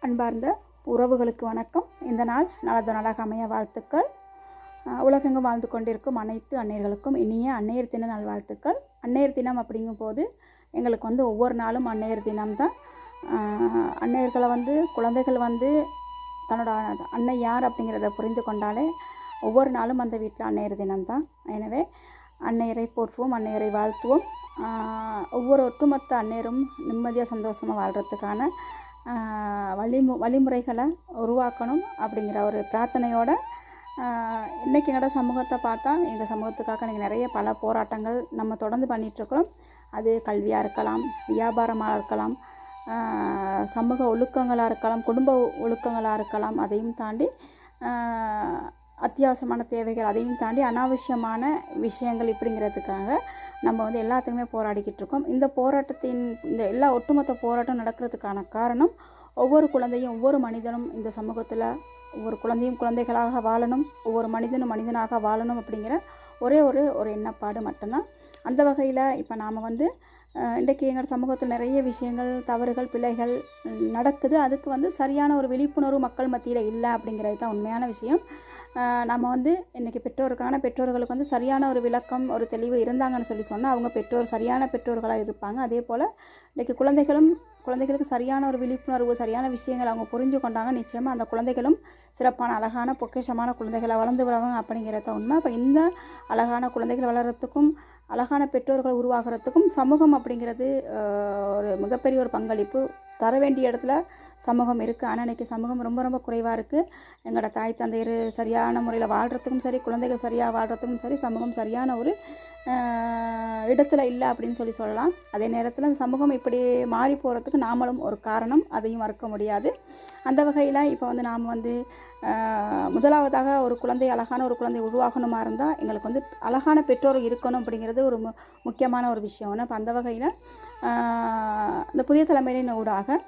அன்பார்ந்த உறவுகளுக்கு வணக்கம். இந்த நாள் நல்லது நாளாக அமைய வாழ்த்துக்கள். உலகெங்கும் வாழ்ந்து கொண்டிருக்கும் அனைத்து அன்னையர்களுக்கும் இனிய அன்னையர் தின நல்வாழ்த்துக்கள். அன்னையர் தினம் அப்படிங்கும்போது எங்களுக்கு ஒவ்வொரு நாளும் அன்னையர் தினம்தான். அன்னையர்களை குழந்தைகள் தன்னோட அன்னை யார் அப்படிங்கிறத புரிந்து கொண்டாலே ஒவ்வொரு நாளும் அந்த வீட்டில் அன்னையர் தினம்தான். எனவே அன்னையரை போற்றுவோம், அன்னையரை வாழ்த்துவோம். ஒவ்வொரு ஒட்டுமொத்த அன்னையரும் நிம்மதியாக சந்தோஷமாக வாழ்கிறதுக்கான வழிமுறைகளை உருவாக்கணும் அப்படிங்கிற ஒரு பிரார்த்தனையோடு இன்றைக்கி என்னோட சமூகத்தை பார்த்தா இந்த சமூகத்துக்காக இன்றைக்கி நிறைய பல போராட்டங்கள் நம்ம தொடர்ந்து பண்ணிகிட்ருக்குறோம். அது கல்வியாக இருக்கலாம், வியாபாரமாக இருக்கலாம், சமூக ஒழுக்கங்களாக இருக்கலாம், குடும்ப ஒழுக்கங்களாக இருக்கலாம். அதையும் தாண்டி அத்தியாவசியமான தேவைகள், அதையும் தாண்டி அனாவசியமான விஷயங்கள் இப்படிங்கிறதுக்காக நம்ம எல்லாத்துக்குமே போராடிக்கிட்டு இருக்கோம். இந்த போராட்டத்தின் எல்லா ஒட்டுமொத்த போராட்டம் நடக்கிறதுக்கான காரணம் ஒவ்வொரு குழந்தையும் ஒவ்வொரு மனிதனும் இந்த சமூகத்தில் ஒவ்வொரு குழந்தையும் குழந்தைகளாக வாழணும், ஒவ்வொரு மனிதனும் மனிதனாக வாழணும் அப்படிங்கிற ஒரே ஒரு எண்ணப்பாடு மட்டும்தான். அந்த வகையில் இப்போ நாம் இன்றைக்கி எங்கள் சமூகத்தில் நிறைய விஷயங்கள், தவறுகள், பிழைகள் நடக்குது. அதுக்கு சரியான ஒரு விழிப்புணர்வு மக்கள் மத்தியில் இல்லை அப்படிங்கிறது தான் உண்மையான விஷயம். நம்ம இன்றைக்கி பெற்றோர்களுக்கு சரியான ஒரு விளக்கம், ஒரு தெளிவு இருந்தாங்கன்னு சொன்னால் அவங்க சரியான பெற்றோர்களாக இருப்பாங்க. அதே போல் இன்றைக்கி குழந்தைகளுக்கு சரியான ஒரு விழிப்புணர்வு, சரியான விஷயங்கள் அவங்க புரிஞ்சு கொண்டாங்க, நிச்சயமாக அந்த குழந்தைகளும் சிறப்பான அழகான பொக்கிஷமான குழந்தைகளை வளர்ந்து வருவாங்க அப்படிங்கிறத உண்மை. இப்போ இந்த அழகான குழந்தைகள் வளர்கிறதுக்கும் அழகான பெற்றோர்கள் உருவாகிறதுக்கும் சமூகம் அப்படிங்கிறது ஒரு மிகப்பெரிய ஒரு பங்களிப்பு தர வேண்டிய இடத்துல சமூகம் இருக்குது. ஆனால் இன்றைக்கி சமூகம் ரொம்ப ரொம்ப குறைவாக இருக்குது. எங்களோட தாய் தந்தையர் சரியான முறையில் வாழ்கிறதுக்கும் சரி, குழந்தைகள் சரியாக வாழ்கிறதுக்கும் சரி, சமூகம் சரியான ஒரு இடத்துல இல்லை அப்படின்னு சொல்லலாம். அதே நேரத்தில் அந்த சமூகம் இப்படி மாறி போகிறதுக்கு நாமளும் ஒரு காரணம், அதையும் மறுக்க முடியாது. அந்த வகையில் இப்போ நாம் முதலாவதாக அழகான ஒரு குழந்தை உருவாகணுமா இருந்தால் எங்களுக்கு அழகான பெற்றோர் இருக்கணும் அப்படிங்கிறது ஒரு முக்கியமான ஒரு விஷயம். இப்போ அந்த வகையில் இந்த புதிய தலைமுறையின் ஊடாக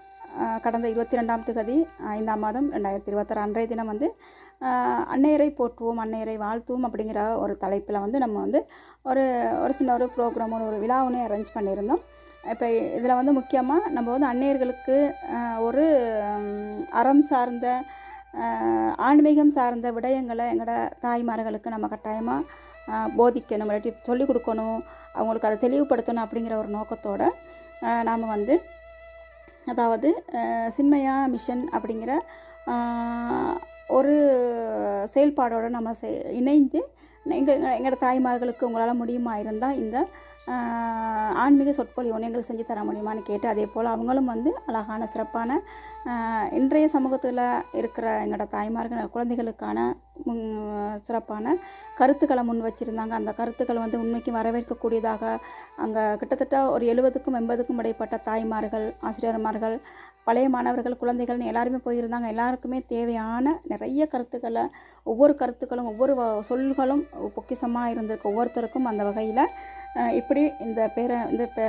கடந்த 22ஆம் தேதி 5ஆம் மாதம் 2026 அன்றைய தினம் அன்னையரை போற்றுவோம், அன்னையரை வாழ்த்துவோம் அப்படிங்கிற ஒரு தலைப்பில் நம்ம ஒரு சின்ன ஒரு ப்ரோக்ராம், ஒரு விழா ஒன்று அரேஞ்ச் பண்ணியிருந்தோம். இப்போ இதில் முக்கியமாக நம்ம அன்னையர்களுக்கு ஒரு அறம் சார்ந்த ஆன்மீகம் சார்ந்த விடயங்களை எங்களோட தாய்மார்களுக்கு நம்ம கட்டாயமாக போதிக்கணும், இல்லாட்டி சொல்லிக் கொடுக்கணும், அவங்களுக்கு அதை தெளிவுபடுத்தணும் அப்படிங்கிற ஒரு நோக்கத்தோடு நாம் அதாவது சின்மயா மிஷன் அப்படிங்கிற ஒரு செயல்பாடோடு நம்ம இணைந்து எங்களோட தாய்மார்களுக்கு உங்களால் முடியுமா இருந்தால் இந்த ஆன்மீக சொற்பொழிவு ஒன்று எங்களுக்கு செஞ்சு தர முடியுமான்னு கேட்டு, அதே போல் அவங்களும் அழகான சிறப்பான இன்றைய சமூகத்தில் இருக்கிற எங்களோட தாய்மார்கள் குழந்தைகளுக்கான சிறப்பான கருத்துக்களை முன் வச்சுருந்தாங்க. அந்த கருத்துக்கள் உண்மைக்கு வரவேற்கக்கூடியதாக அங்கே கிட்டத்தட்ட ஒரு 70க்கும் 80க்கும் இடைப்பட்ட தாய்மார்கள், ஆசிரியர்மார்கள், பழைய மாணவர்கள், குழந்தைகள்னு எல்லாருமே போயிருந்தாங்க. எல்லாருக்குமே தேவையான நிறைய கருத்துக்களை, ஒவ்வொரு கருத்துக்களும் ஒவ்வொரு சொல்களும் பொக்கிஷமாக இருந்திருக்கு ஒவ்வொருத்தருக்கும். அந்த வகையில் இப்படி இந்த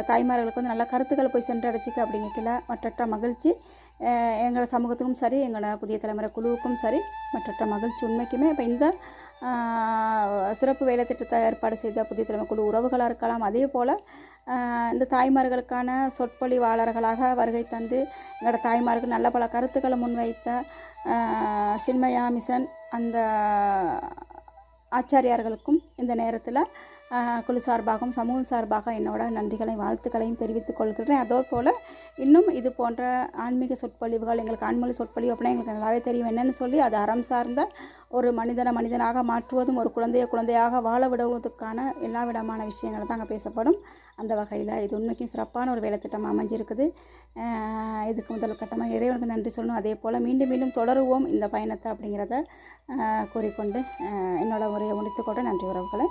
தாய்மார்களுக்கு நல்ல கருத்துக்களை போய் சென்றடைச்சிக்க அப்படிங்கல மற்ற மகிழ்ச்சி எங்களோட சமூகத்துக்கும் சரி, எங்களோட புதிய தலைமுறை குழுவுக்கும் சரி மற்ற மகிழ்ச்சி உண்மைக்குமே. இப்போ இந்த சிறப்பு வேலை திட்டத்தை ஏற்பாடு செய்த புதிய தலைமுறை குழு உறவுகளாக இருக்கலாம். அதே போல் இந்த தாய்மார்களுக்கான சொற்பொழிவாளர்களாக வருகை தந்து எங்களோட தாய்மார்கள் நல்ல பல கருத்துக்களை முன்வைத்த சின்மயா மிஷன் அந்த ஆச்சாரியார்களுக்கும் இந்த நேரத்தில் குழு சார்பாகவும் சமூகம் சார்பாக என்னோட நன்றிகளையும் வாழ்த்துக்களையும் தெரிவித்துக் கொள்கிறேன். அதே போல் இன்னும் இது போன்ற ஆன்மீக சொற்பொழிவுகள், எங்களுக்கு ஆன்மீக சொற்பொழிவு அப்படின்னா எங்களுக்கு நல்லாவே தெரியும் என்னென்னு சொல்லி, அது அறம் சார்ந்த ஒரு மனிதனாக மாற்றுவதும், ஒரு குழந்தையாக வாழ விடுவதற்கான எல்லா விதமான விஷயங்கள் தான் அங்கே பேசப்படும். அந்த வகையில் இது உண்மைக்கும் சிறப்பான ஒரு வேலை திட்டம் அமைஞ்சிருக்குது. இதுக்கு முதல் கட்டமாக இறைவனுக்கு நன்றி சொல்லணும். அதே போல் மீண்டும் தொடருவோம் இந்த பயணத்தை அப்படிங்கிறத கூறிக்கொண்டு என்னோட உரையை முடித்துக்கொண்டு நன்றி உறவுகளை.